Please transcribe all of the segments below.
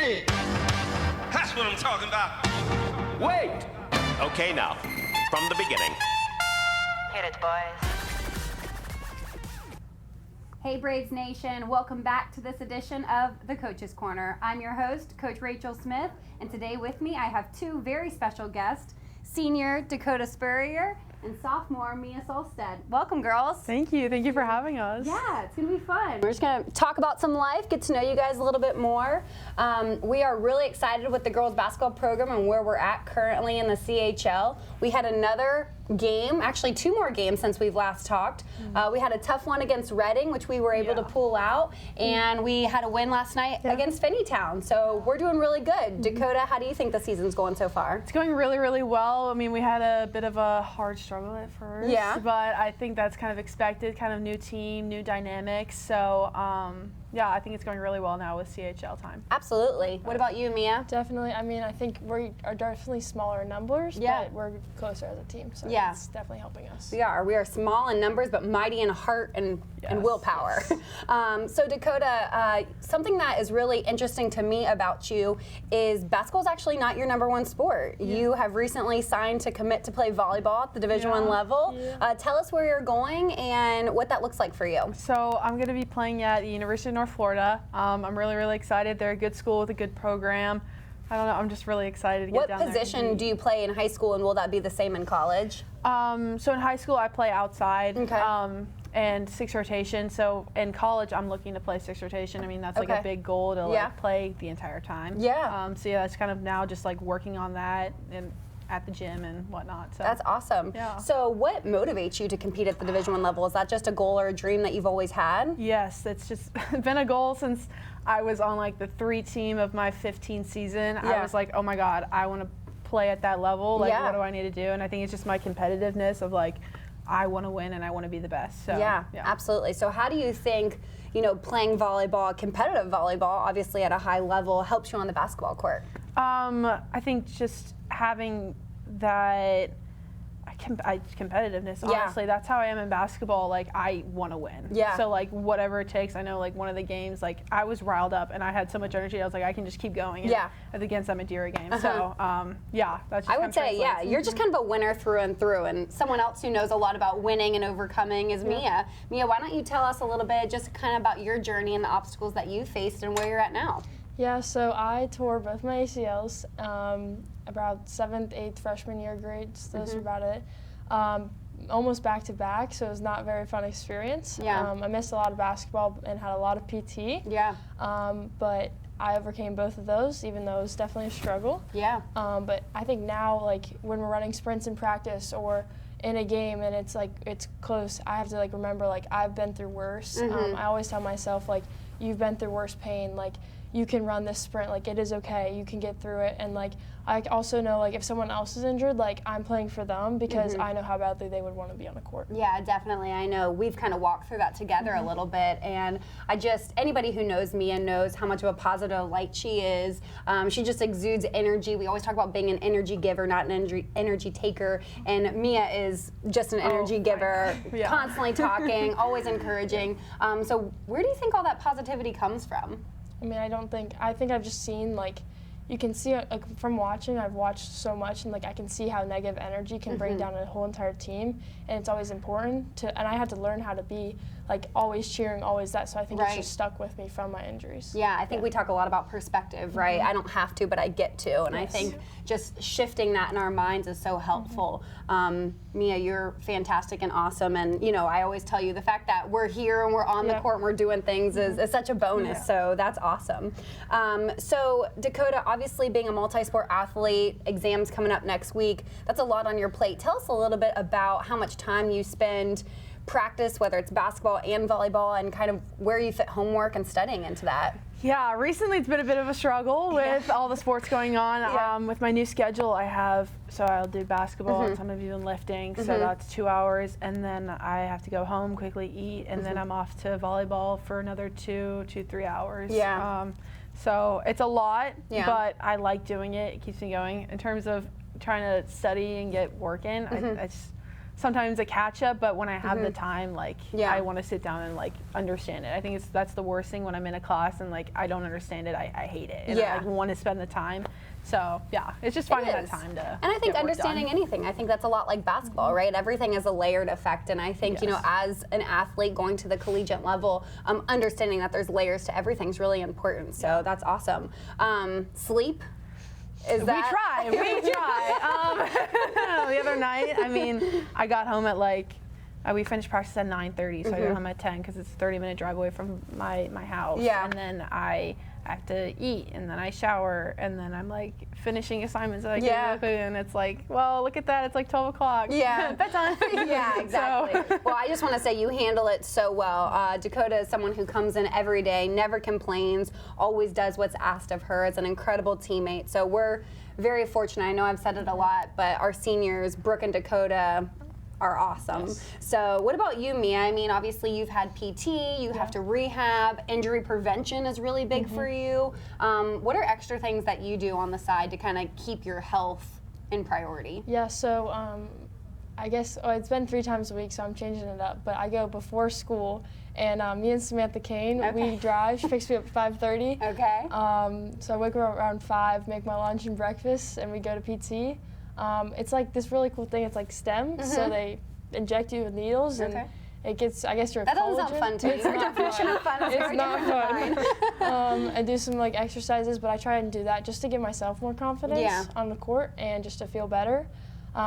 Yeah. That's what I'm talking about. Wait! Okay, now, from the beginning. Hit it, boys. Hey Braves Nation, welcome back to this edition of the Coach's Corner. I'm your host, Coach Rachael Smith, and today with me I have two very special guests, senior Dakota Spurrier and sophomore Mia Sulfsted. Welcome, girls. Thank you for having us. Yeah, it's gonna be fun. We're just gonna talk about some life, get to know you guys a little bit more. We are really excited with the girls basketball program and where we're at currently in the CHL. We had another game, actually two more games since we've last talked. We had a tough one against Reading, which we were able to pull out, and we had a win last night against Finneytown. So we're doing really good. Dakota, how do you think the season's going so far? It's going really, really well. I mean, we had a bit of a hard struggle at first, but I think that's kind of expected, kind of new team, new dynamics. So, yeah, I think it's going really well now with CHL time. Absolutely. What about you, Mia? Definitely. I mean, I think we are definitely smaller in numbers, but we're closer as a team. So it's definitely helping us. We are. We are small in numbers, but mighty in heart and willpower. So Dakota, something that is really interesting to me about you is basketball is actually not your number one sport. You have recently signed to commit to play volleyball at the Division I level. Tell us where you're going and what that looks like for you. So I'm going to be playing at the University of North Florida. I'm really, really excited. They're a good school with a good program. I don't know, I'm just really excited to get down there. What position do you play in high school, and will that be the same in college? So in high school I play outside. Okay. And six rotation. So in college, I'm looking to play six rotation. I mean, that's like a big goal to like play the entire time. Yeah. So yeah, that's kind of now just like working on that and at the gym and whatnot. So that's awesome. Yeah. So what motivates you to compete at the Division I level? Is that just a goal or a dream that you've always had? Yes, it's just been a goal since I was on like the 3 team of my 15 season. I was like, oh my God, I want to play at that level. Like, what do I need to do? And I think it's just my competitiveness of like, I want to win and I want to be the best. So, yeah, absolutely. So how do you think, you know, playing volleyball, competitive volleyball, obviously at a high level, helps you on the basketball court? I think just having that competitiveness, honestly, that's how I am in basketball. Like, I want to win. Yeah. So, like, whatever it takes. I know, like, one of the games, like, I was riled up and I had so much energy. I was like, I can just keep going. And against that Madeira game. So, that's just I would say, you're just kind of a winner through and through. And someone else who knows a lot about winning and overcoming is Mia. Mia, why don't you tell us a little bit just kind of about your journey and the obstacles that you faced and where you're at now? Yeah, so I tore both my ACLs about 7th, 8th freshman year grades. Those are about it. Almost back to back, so it was not a very fun experience. Yeah. I missed a lot of basketball and had a lot of PT. Yeah. But I overcame both of those, even though it was definitely a struggle. Yeah. But I think now, like, when we're running sprints in practice or in a game and it's like it's close, I have to like remember like I've been through worse. I always tell myself like, you've been through worse pain, like you can run this sprint, like it is okay, you can get through it. And like I also know like if someone else is injured, like I'm playing for them because I know how badly they would want to be on the court. Yeah, definitely. I know we've kind of walked through that together a little bit, and anybody who knows Mia knows how much of a positive light she is. She just exudes energy. We always talk about being an energy giver, not an energy taker, and Mia is just an energy giver, constantly talking, always encouraging. So where do you think all that positivity comes from? I mean, I think I've just seen, like, you can see, like, from watching, I've watched so much, and, like, I can see how negative energy can bring down a whole entire team, and it's always important and I had to learn how to be, like, always cheering, always that, so I think it's just stuck with me from my injuries. Yeah, I think we talk a lot about perspective, right? I don't have to, but I get to, and I think just shifting that in our minds is so helpful. Mia, you're fantastic and awesome, and, you know, I always tell you the fact that we're here and we're on the court and we're doing things is such a bonus, so that's awesome. So, Dakota, obviously being a multi-sport athlete, exams coming up next week, that's a lot on your plate. Tell us a little bit about how much time you spend practice, whether it's basketball and volleyball, and kind of where you fit homework and studying into that. Yeah, recently it's been a bit of a struggle with all the sports going on. With my new schedule, I'll do basketball and some of even lifting, so that's 2 hours, and then I have to go home, quickly eat, and then I'm off to volleyball for another 3 hours. Yeah. So it's a lot, but I like doing it. It keeps me going. In terms of trying to study and get work in, sometimes a catch up, but when I have the time, like Yeah. I want to sit down and like understand it. I think that's the worst thing when I'm in a class and like I don't understand it. I hate it. And Yeah. I want to spend the time. So yeah, it's just finding that is. time to. And I think get work understanding done. anything, I think that's a lot like basketball, right? Everything is a layered effect, and I think you know, Yes. as an athlete going to the collegiate level, understanding that there's layers to everything is really important. So that's awesome. Sleep. Is that? We try. The other night, I mean, I got home at like, we finished practice at 9:30, so I got home at 10 because it's a 30-minute drive away from my house. Yeah. And then I have to eat, and then I shower, and then I'm like finishing assignments that I gave, and it's like, well, look at that, it's like 12 o'clock. Yeah. Bedtime. Yeah, exactly. So. Well, I just want to say you handle it so well. Dakota is someone who comes in every day, never complains, always does what's asked of her, is an incredible teammate. So we're very fortunate. I know I've said it a lot, but our seniors, Brooke and Dakota, are awesome. Yes. So what about you, Mia? I mean, obviously you've had PT, you have to rehab, injury prevention is really big for you. What are extra things that you do on the side to kind of keep your health in priority? Yeah, so I guess it's been 3 times a week, so I'm changing it up. But I go before school, and me and Samantha Kane, we drive. She picks me up at 5:30. Okay. So I wake up around 5, make my lunch and breakfast, and we go to PT. It's like this really cool thing. It's like STEM, so they inject you with needles, and it gets, I guess, your That doesn't collagen. sound fun to me. Your definition of fun is It's very not different than mine. I do some like exercises, but I try and do that just to give myself more confidence Yeah. on the court and just to feel better,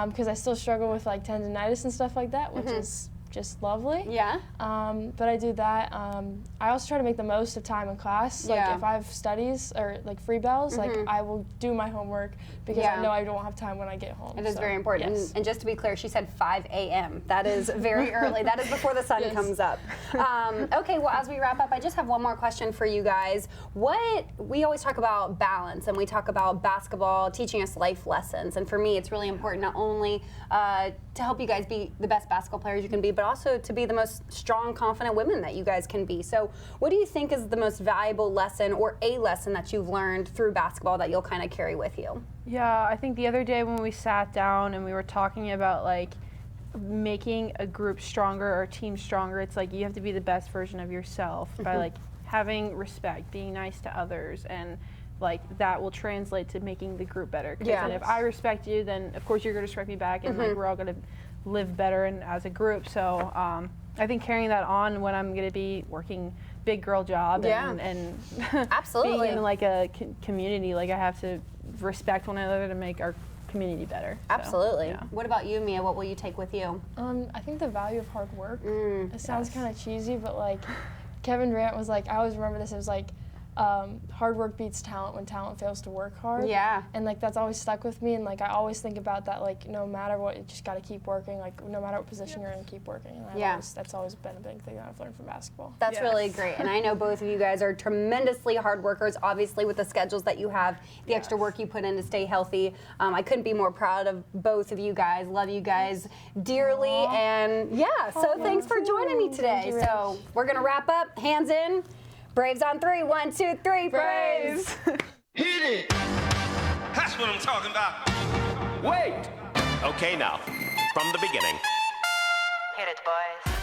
because I still struggle with like tendonitis and stuff like that, which is just lovely. Yeah. But I do that. I also try to make the most of time in class. Like Yeah. if I have studies or like free bells, like I will do my homework because Yeah. I know I don't have time when I get home. It is so, very important. yes. And just to be clear, she said 5 a.m. That is very early. That is before the sun Yes. comes up. Okay, well, as we wrap up, I just have one more question for you guys. We always talk about balance, and we talk about basketball teaching us life lessons. And for me, it's really important not only to help you guys be the best basketball players you can be, but also to be the most strong, confident women that you guys can be. So what do you think is the most valuable lesson or a lesson that you've learned through basketball that you'll kind of carry with you? Yeah, I think the other day when we sat down and we were talking about like making a group stronger or a team stronger, it's like you have to be the best version of yourself by like having respect, being nice to others, and like that will translate to making the group better. 'Cause Yeah. then if I respect you, then of course you're going to respect me back, and like we're all going to live better and as a group. So I think carrying that on when I'm going to be working big girl job and Absolutely. being in like a community, like I have to respect one another to make our community better. So, Absolutely. yeah. What about you, Mia? What will you take with you? I think the value of hard work. It sounds kind of cheesy, but like Kevin Durant was like, I always remember this. It was like, hard work beats talent when talent fails to work hard. Yeah. And like that's always stuck with me, and like I always think about that. Like no matter what, you just got to keep working. Like no matter what position you're in, keep working. And that's always been a big thing that I've learned from basketball. That's Yes. really great. And I know both of you guys are tremendously hard workers, obviously with the schedules that you have, the extra work you put in to stay healthy. I couldn't be more proud of both of you guys. Love you guys dearly. And so thanks for joining me today. you, So we're going to wrap up. Hands in. Braves on 3. 1, 2, 3. Braves. Hit it! That's what I'm talking about. Wait! Okay, now, from the beginning. Hit it, boys.